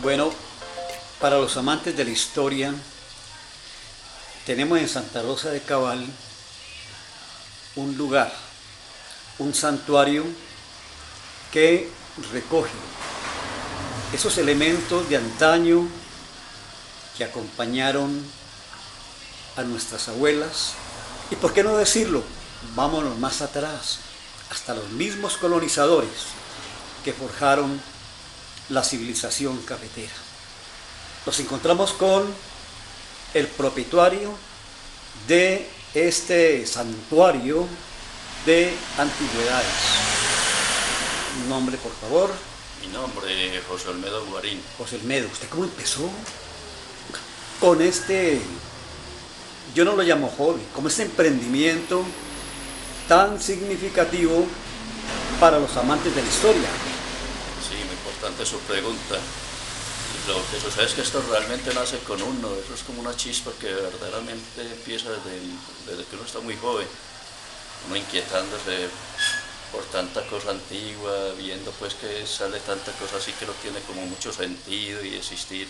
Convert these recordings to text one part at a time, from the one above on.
Bueno, para los amantes de la historia, tenemos en Santa Rosa de Cabal un lugar, un santuario que recoge esos elementos de antaño que acompañaron a nuestras abuelas. Y por qué no decirlo, vámonos más atrás, hasta los mismos colonizadores que forjaron la civilización cafetera. Nos encontramos con el propietario de este santuario de antigüedades. Un nombre, por favor. Mi nombre es José Olmedo Guarín. José Olmedo, ¿usted cómo empezó con este, yo no lo llamo hobby, como este emprendimiento tan significativo para los amantes de la historia? Sí, muy importante su pregunta. Lo que sucede es que esto realmente nace con uno, eso es como una chispa que verdaderamente empieza desde que uno está muy joven, uno inquietándose por tanta cosa antigua, viendo pues que sale tanta cosa así que no tiene como mucho sentido y existir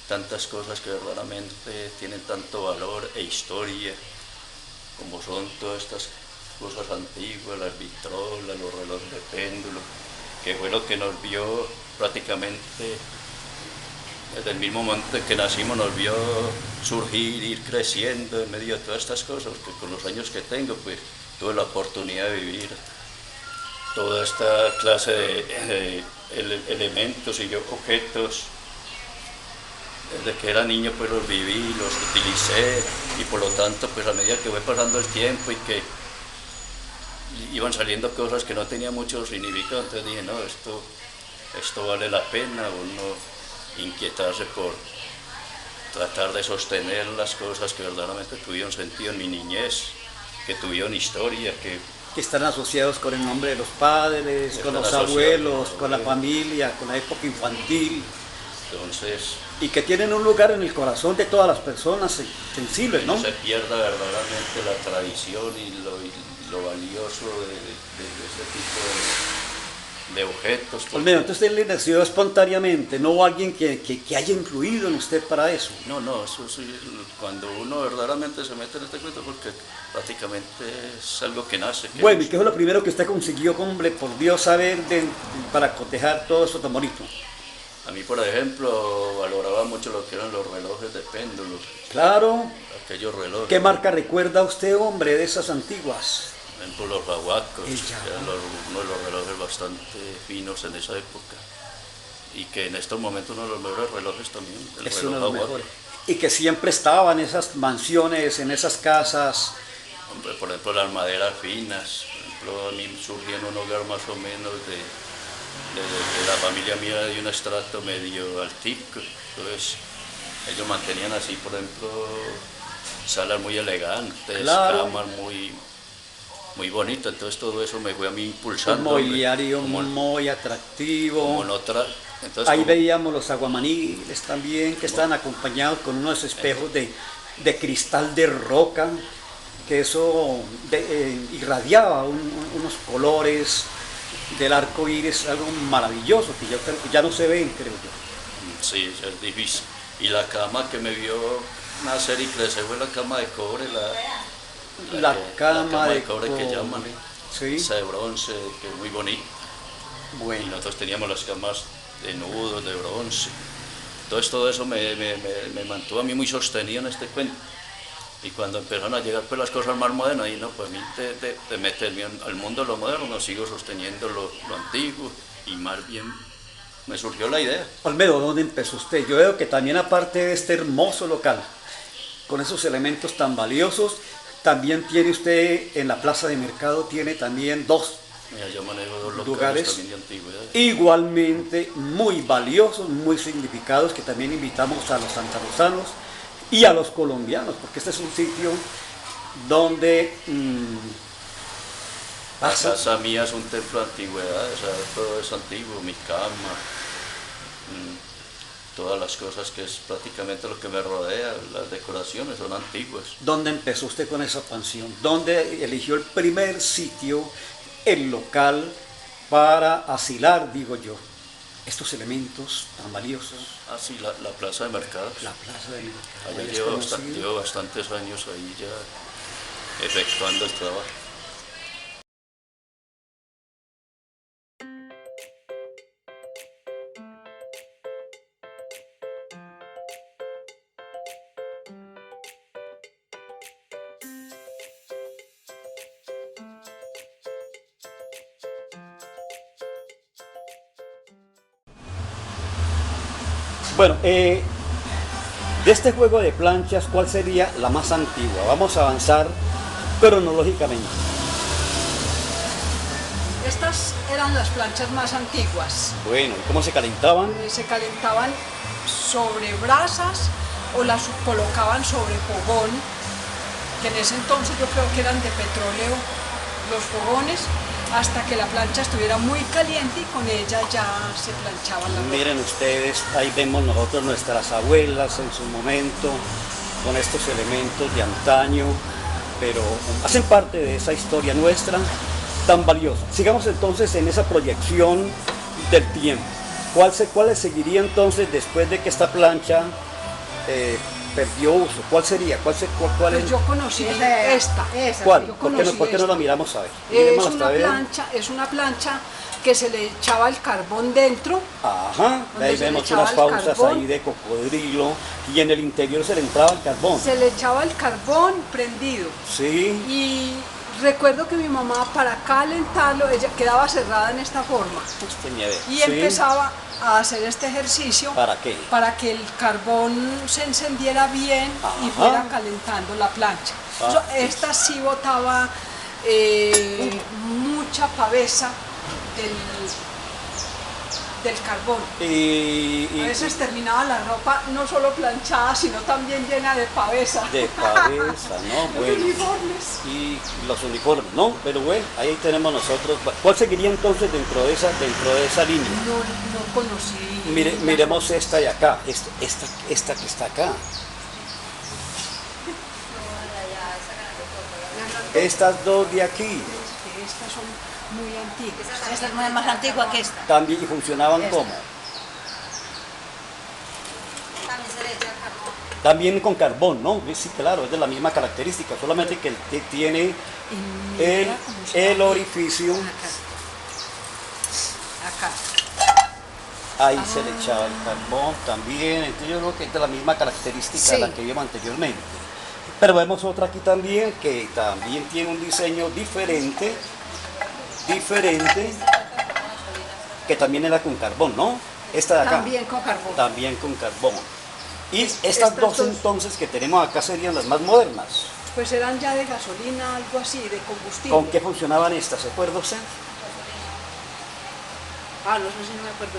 tantas cosas que verdaderamente tienen tanto valor e historia, como son todas estas cosas antiguas, las vitrolas, los relojes de péndulo, que fue lo que nos vio prácticamente desde el mismo momento en que nacimos, nos vio surgir, ir creciendo en medio de todas estas cosas, porque con los años que tengo pues tuve la oportunidad de vivir toda esta clase de elementos y objetos. Desde que era niño pues los viví, los utilicé y por lo tanto pues a medida que fue pasando el tiempo y que iban saliendo cosas que no tenían mucho significado, entonces dije no, esto vale la pena uno inquietarse por tratar de sostener las cosas que verdaderamente tuvieron sentido en mi niñez, que tuvieron historia, que están asociados con el nombre de los padres, con los abuelos, con la familia, con la época infantil. Entonces, y que tienen un lugar en el corazón de todas las personas sensibles, ¿no? No se pierda verdaderamente la tradición y lo valioso de este tipo de objetos. Olmedo, entonces usted le nació espontáneamente, no hubo alguien que haya influido en usted para eso. No, eso sí, cuando uno verdaderamente se mete en este cuento, porque prácticamente es algo que nace. Bueno, ¿y qué fue lo primero que usted consiguió, hombre, por Dios, saber para cotejar todo eso tan bonito? A mí, por ejemplo, valoraba mucho lo que eran los relojes de péndulo. Claro. Aquellos relojes. ¿Qué marca recuerda usted, hombre, de esas antiguas? Por ejemplo, los baguacos, que eran uno de los relojes bastante finos en esa época. Y que en estos momentos uno de los mejores relojes también, es uno de los mejores. Y que siempre estaban en esas mansiones, en esas casas. Hombre, por ejemplo, las maderas finas. Por ejemplo, a mí surgí en un hogar más o menos de la familia mía de un estrato medio altico, entonces ellos mantenían así, por ejemplo, salas muy elegantes, claro, camas muy bonitas, entonces todo eso me fue a mí impulsando. Un mobiliario muy atractivo. Como en otra, entonces, ahí veíamos los aguamaniles también, que estaban acompañados con unos espejos de cristal de roca, que eso irradiaba unos colores del arco iris, algo maravilloso que yo creo que ya no se ven, creo yo. Sí, es difícil. Y la cama que me vio nacer y crecer fue la cama de cobre, la cama de cobre que llaman, ¿sí? Esa de bronce, que es muy bonita. Bueno. Y nosotros teníamos las camas de nudos, de bronce. Entonces todo eso me mantuvo a mí muy sostenido en este cuento. Y cuando empezaron a llegar pues las cosas más modernas, y no, pues a mí de meterme al mundo de lo moderno, no sigo sosteniendo lo antiguo, y más bien me surgió la idea. Olmedo, ¿dónde empezó usted? Yo veo que también, aparte de este hermoso local, con esos elementos tan valiosos, también tiene usted en la plaza de mercado, tiene también dos. Mira, yo manejo dos lugares también de antigüedad, igualmente muy valiosos, muy significados, que también invitamos a los santarosanos y a los colombianos, porque este es un sitio donde la casa mía es un templo de antigüedad, o sea, todo es antiguo, mi cama, todas las cosas que es prácticamente lo que me rodea, las decoraciones son antiguas. ¿Dónde empezó usted con esa expansión? ¿Dónde eligió el primer sitio, el local, para asilar, digo yo? estos elementos tan valiosos. Ah, sí, la plaza de mercados. La plaza de mercado. Allá ¿Es llevo, conocido? llevo bastantes años ahí ya efectuando el trabajo. Bueno, de este juego de planchas, ¿cuál sería la más antigua? Vamos a avanzar cronológicamente. Estas eran las planchas más antiguas. Bueno, ¿y cómo se calentaban? Se calentaban sobre brasas o las colocaban sobre fogón, que en ese entonces yo creo que eran de petróleo los fogones, hasta que la plancha estuviera muy caliente y con ella ya se planchaban las ropas. Miren ustedes, ahí vemos nosotros nuestras abuelas en su momento, con estos elementos de antaño, pero hacen parte de esa historia nuestra tan valiosa. Sigamos entonces en esa proyección del tiempo. ¿Cuál seguiría entonces después de que esta plancha perdió uso? ¿Cuál sería? ¿Cuál Pues es? yo conocí Esa. ¿Cuál? Yo ¿Por conocí qué no esta. la miramos a ver? Miremos hasta ver. Es una plancha que se le echaba el carbón dentro. Ajá, Donde ahí se le vemos echaba unas el pausas carbón. ahí de cocodrilo y en el interior se le entraba el carbón. Se le echaba el carbón prendido. Sí, Y recuerdo que mi mamá, para calentarlo, ella quedaba cerrada en esta forma. Y sí. empezaba a hacer este ejercicio. ¿Para qué? Para que el carbón se encendiera bien y Ajá. fuera calentando la plancha. Ah, Esta sí botaba mucha pavesa del carbón. A veces terminaba la ropa no solo planchada, sino también llena de pavesa. de cabeza, ¿no? Los Bueno. uniformes. Y los uniformes, ¿no? Pero bueno, ahí tenemos nosotros. ¿Cuál seguiría entonces dentro de esa línea? No conocí. Miremos esta de acá, esta que está acá. Estas dos de aquí Que estas son muy antiguas. Esta es más antigua que esta. también funcionaban Esta. como. También se le echa carbón. También con carbón, ¿no? Sí, claro, es de la misma característica, solamente que tiene el orificio, Acá. ahí se le echaba el carbón también, entonces yo creo que es de la misma característica de la que vimos anteriormente. Pero vemos otra aquí también, que también tiene un diseño diferente, que también era con carbón, ¿no? Esta de acá. También con carbón. También con carbón. Y estas dos entonces que tenemos acá serían las más modernas. Pues eran ya de gasolina, algo así, de combustible. ¿Con qué funcionaban estas? ¿Se acuerda usted? Ah, no sé si no me acuerdo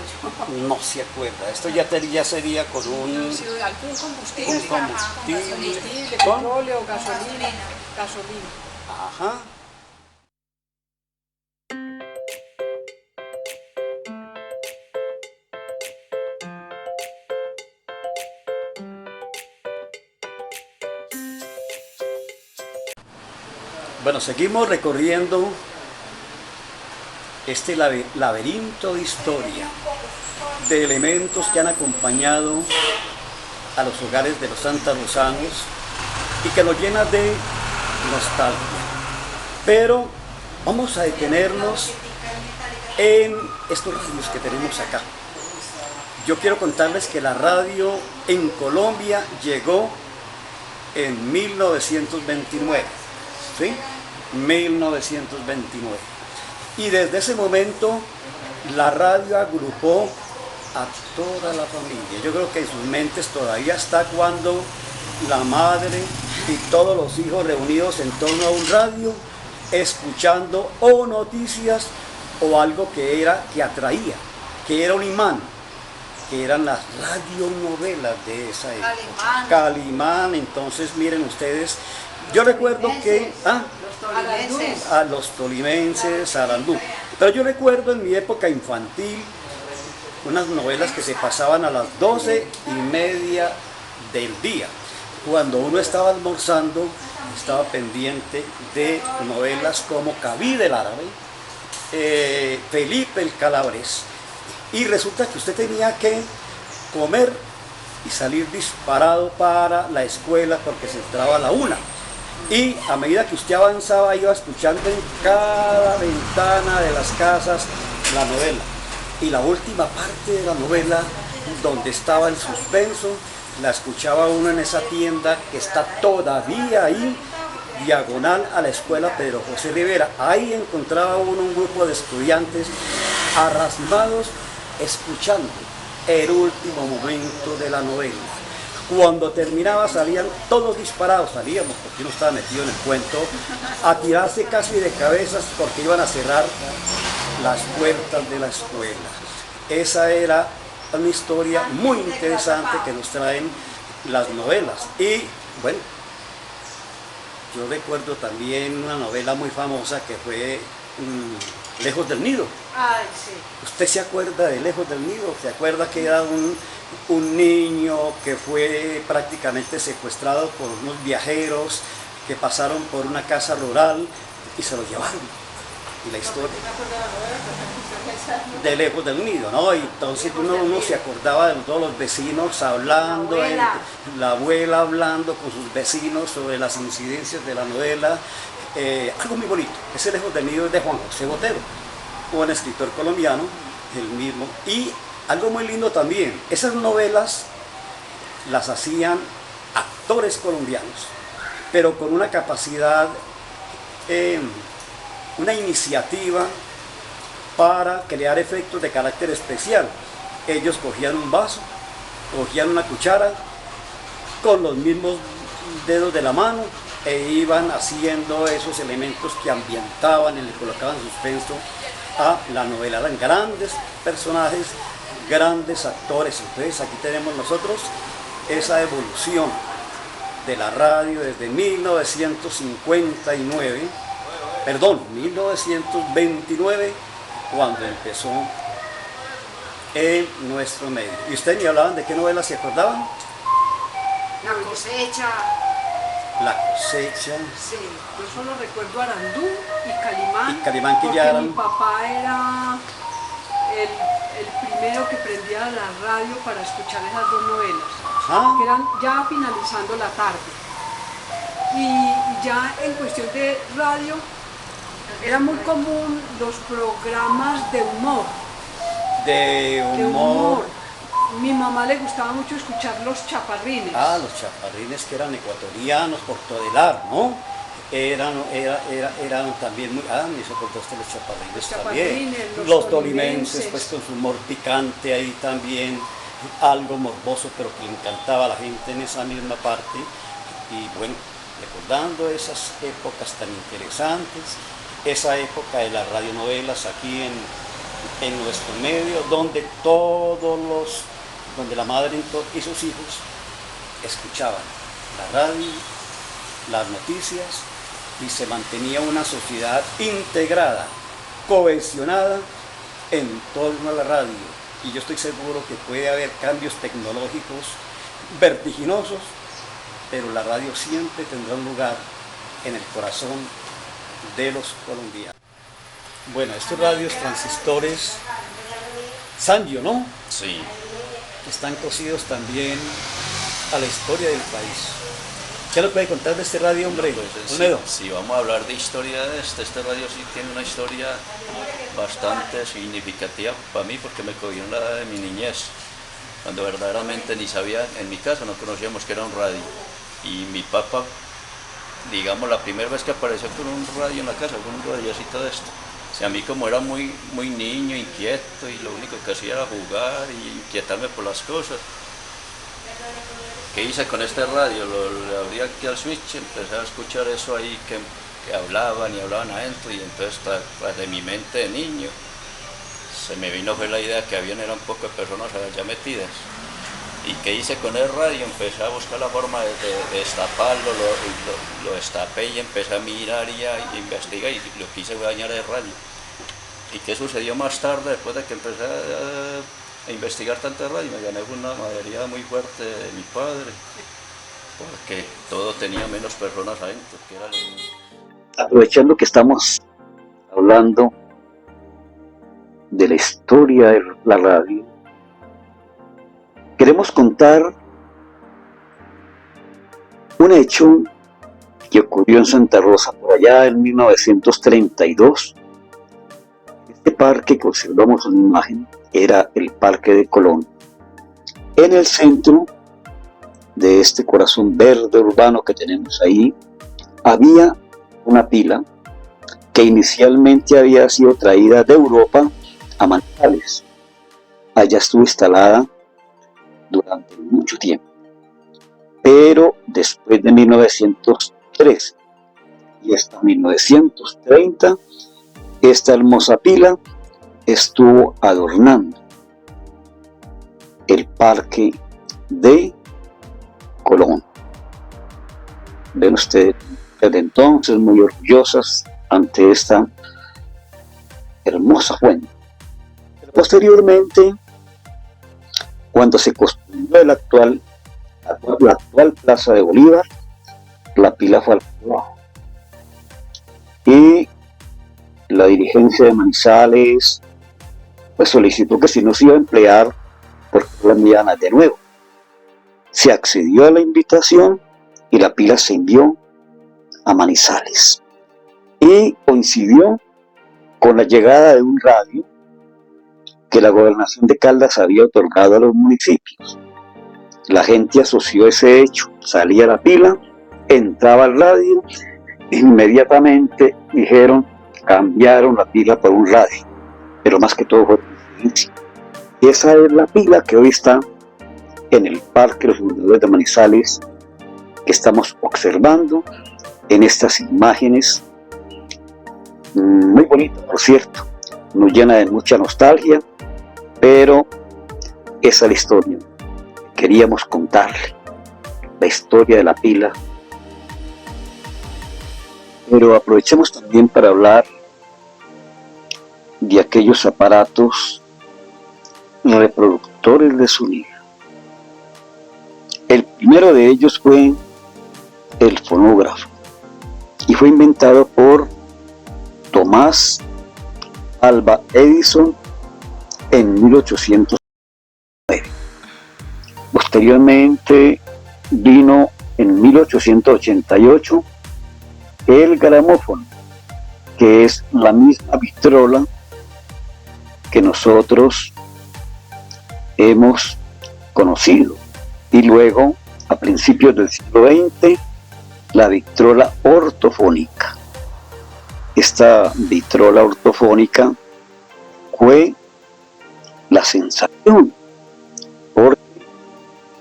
yo. No se acuerda. Esto ya sería con un Sí, de algún combustible. combustible. Combustible, ¿Con? petróleo, gasolina. Gasolina. Ajá. Bueno, seguimos recorriendo este laberinto de historia, de elementos que han acompañado a los hogares de los santarosanos y que nos llena de nostalgia. Pero vamos a detenernos en estos radios que tenemos acá. Yo quiero contarles que la radio en Colombia llegó en 1929, ¿sí? 1929. Y desde ese momento la radio agrupó a toda la familia. Yo creo que en sus mentes todavía está cuando la madre y todos los hijos reunidos en torno a un radio, escuchando o noticias o algo que atraía, que era un imán, que eran las radionovelas de esa época. Calimán, entonces miren ustedes, yo recuerdo que a los tolimenses, a Arandú, pero yo recuerdo en mi época infantil unas novelas que se pasaban a las 12:30 del día. Cuando uno estaba almorzando, estaba pendiente de novelas como Cabí del Árabe, Felipe el Calabres, y resulta que usted tenía que comer y salir disparado para la escuela porque se entraba a la 1. Y a medida que usted avanzaba iba escuchando en cada ventana de las casas la novela. Y la última parte de la novela, donde estaba el suspenso, la escuchaba uno en esa tienda que está todavía ahí, diagonal a la escuela Pedro José Rivera. Ahí encontraba uno un grupo de estudiantes arrasmados escuchando el último momento de la novela. Cuando terminaba salían todos disparados, salíamos porque uno estaba metido en el cuento, a tirarse casi de cabezas porque iban a cerrar las puertas de la escuela. Esa era una historia muy interesante que nos traen las novelas. Y bueno, yo recuerdo también una novela muy famosa que fue Lejos del Nido. Ay, sí. ¿Usted se acuerda de Lejos del Nido? ¿Se acuerda que era un niño que fue prácticamente secuestrado por unos viajeros que pasaron por una casa rural y se lo llevaron? Y la historia de Lejos del Nido, ¿no? Y entonces uno se acordaba de todos los vecinos hablando, la abuela hablando con sus vecinos sobre las incidencias de la novela. Algo muy bonito. Ese Lejos del Nido es de Juan José Botero, un escritor colombiano, el mismo. Y algo muy lindo también, esas novelas las hacían actores colombianos, pero con una capacidad, una iniciativa para crear efectos de carácter especial. Ellos cogían un vaso, cogían una cuchara, con los mismos dedos de la mano, e iban haciendo esos elementos que ambientaban y le colocaban suspenso a la novela. Eran grandes personajes, grandes actores. Entonces aquí tenemos nosotros esa evolución de la radio desde 1929, cuando empezó en nuestro medio. ¿Y ustedes me hablaban de qué novelas se acordaban? La Cosecha. La Cosecha. Sí, yo solo recuerdo Arandú y Calimán. Y Calimán, que porque ya eran... mi papá era el primero que prendía la radio para escuchar esas dos novelas, que eran ya finalizando la tarde. Y ya en cuestión de radio, era muy común los programas de humor. De humor. Mi mamá le gustaba mucho escuchar Los Chaparrines. Los Chaparrines, que eran ecuatorianos, por Todelar, ¿no? Eran también muy... me hizo contaste Los Chaparrines también. Los tolimenses, pues con su humor picante ahí también, algo morboso, pero que le encantaba a la gente en esa misma parte. Y bueno, recordando esas épocas tan interesantes, esa época de las radionovelas aquí en nuestro medio, donde donde la madre y sus hijos escuchaban la radio, las noticias, y se mantenía una sociedad integrada, cohesionada en torno a la radio. Y yo estoy seguro que puede haber cambios tecnológicos vertiginosos, pero la radio siempre tendrá un lugar en el corazón de los colombianos. Bueno, estos radios transistores Sanyo, ¿no? Sí. Están cosidos también a la historia del país. ¿Qué nos puede contar de este radio, hombre? Pues, Olmedo. si vamos a hablar de historia de este radio sí tiene una historia bastante significativa para mí, porque me cogió en la edad de mi niñez, cuando verdaderamente ni sabía, en mi casa no conocíamos que era un radio. Y mi papá, digamos, la primera vez que apareció con un radio en la casa, con un radiocito de esto, o sea, a mí como era muy niño, inquieto, y lo único que hacía era jugar y inquietarme por las cosas. ¿Qué hice con este radio? Le abrí aquí al switch, empecé a escuchar eso ahí que hablaban y hablaban adentro, y entonces tras de mi mente de niño se me vino fue la idea que habían eran pocas personas allá metidas. ¿Y qué hice con el radio? Empecé a buscar la forma de destaparlo, lo destapé y empecé a mirar y a investigar, y lo que hice fue dañar el radio. ¿Y qué sucedió más tarde, después de que empecé a investigar tanto el radio? Me gané una mayoría muy fuerte de mi padre, porque todo tenía menos personas adentro, que era lo... Aprovechando que estamos hablando de la historia de la radio, queremos contar un hecho que ocurrió en Santa Rosa por allá en 1932. Este parque que observamos en la imagen era el Parque de Colón. En el centro de este corazón verde urbano que tenemos ahí, había una pila que inicialmente había sido traída de Europa a Manizales. Allá estuvo instalada durante mucho tiempo. Pero después de 1903 y hasta 1930, esta hermosa pila estuvo adornando el Parque de Colón. Ven ustedes, desde entonces muy orgullosas ante esta hermosa fuente. Pero posteriormente, cuando se construyó la actual Plaza de Bolívar, la pila fue al abajo. Y la dirigencia de Manizales pues solicitó que si no se iba a emplear, porque la enviaban de nuevo. Se accedió a la invitación y la pila se envió a Manizales. Y coincidió con la llegada de un radio que la gobernación de Caldas había otorgado a los municipios. La gente asoció ese hecho, salía la pila, entraba al radio, inmediatamente dijeron, cambiaron la pila por un radio, pero más que todo fue coincidencia. Y esa es la pila que hoy está en el Parque de los Fundadores de Manizales, que estamos observando en estas imágenes, muy bonita por cierto, nos llena de mucha nostalgia, pero esa es la historia. Queríamos contarle la historia de la pila, pero aprovechemos también para hablar de aquellos aparatos reproductores de sonido. El primero de ellos fue el fonógrafo y fue inventado por Tomás Alva Edison en 1809. Posteriormente vino en 1888 el gramófono, que es la misma vitrola que nosotros hemos conocido. Y luego, a principios del siglo XX, la vitrola ortofónica. Esta vitrola ortofónica fue la sensación, porque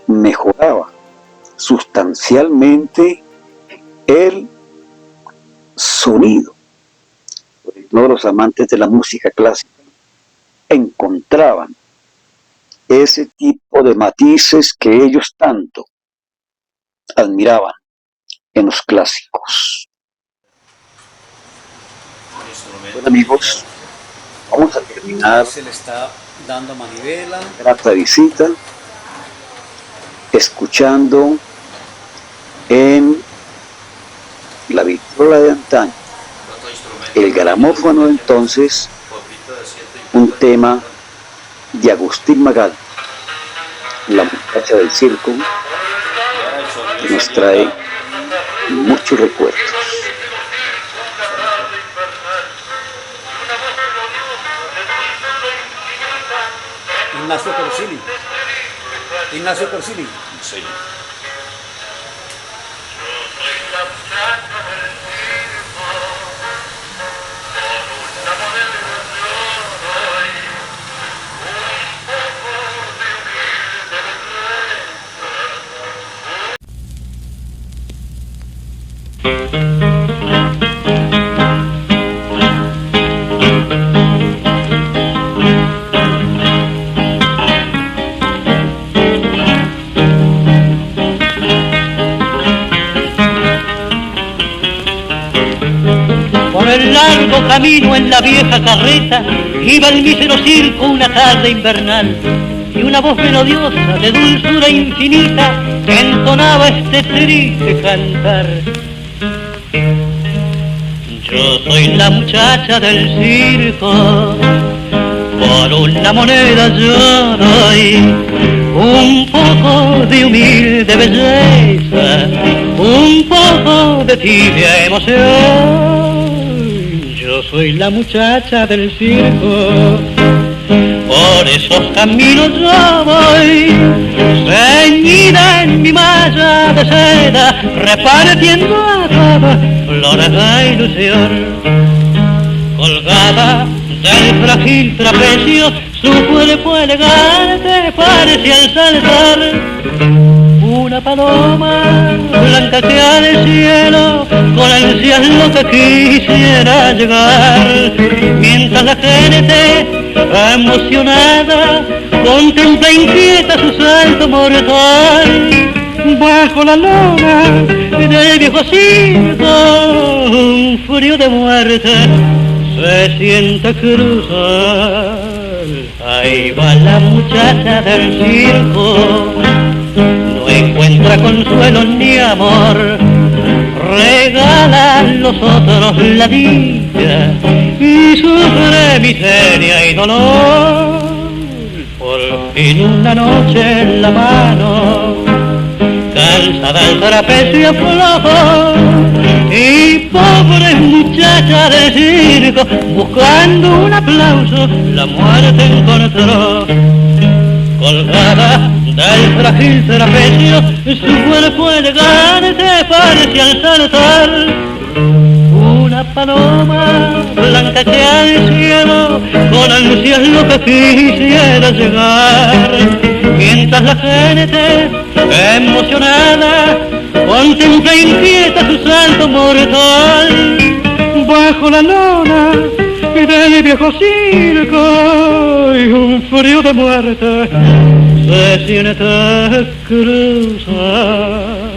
mejoraba sustancialmente el sonido. Todos los amantes de la música clásica encontraban ese tipo de matices que ellos tanto admiraban en los clásicos. Bueno, amigos, vamos a terminar. Se le está dando manivela. Grata visita, escuchando en la vitrola de antaño, el gramófono entonces, un tema de Agustín Magal, la muchacha del circo, que nos trae muchos recuerdos. Ignacio Corsini. Sí. Por el largo camino en la vieja carreta iba el mísero circo una tarde invernal, y una voz melodiosa de dulzura infinita entonaba este triste cantar. Yo soy la muchacha del circo, por una moneda yo doy un poco de humilde belleza, un poco de tibia emoción. Yo soy la muchacha del circo, por esos caminos yo voy, ceñida en mi malla de seda, repartiendo a todos flores de ilusión. Colgada del frágil trapecio, su cuerpo elegante parece al saltar una paloma blanca que al cielo con ansias loca quisiera llegar, mientras la gente emocionada contempla inquieta su salto mortal. Bajo la lona del viejo circo, un frío de muerte se siente cruzar. Ahí va la muchacha del circo, no encuentra consuelo ni amor, regala a los otros la dicha y sufre miseria y dolor. Por fin una noche en la mano, cansada el trapecio flojo, y pobre muchacha del circo, buscando un aplauso, la muerte encontró. Colgada del frágil trapecio, su cuerpo elegante parece al saltar una paloma blanca que al cielo con ansias loca quisiera llegar, mientras la gente emocionada contempla inquieta su salto mortal. Bajo la lona del viejo circo y un frío de muerte se siente cruzar.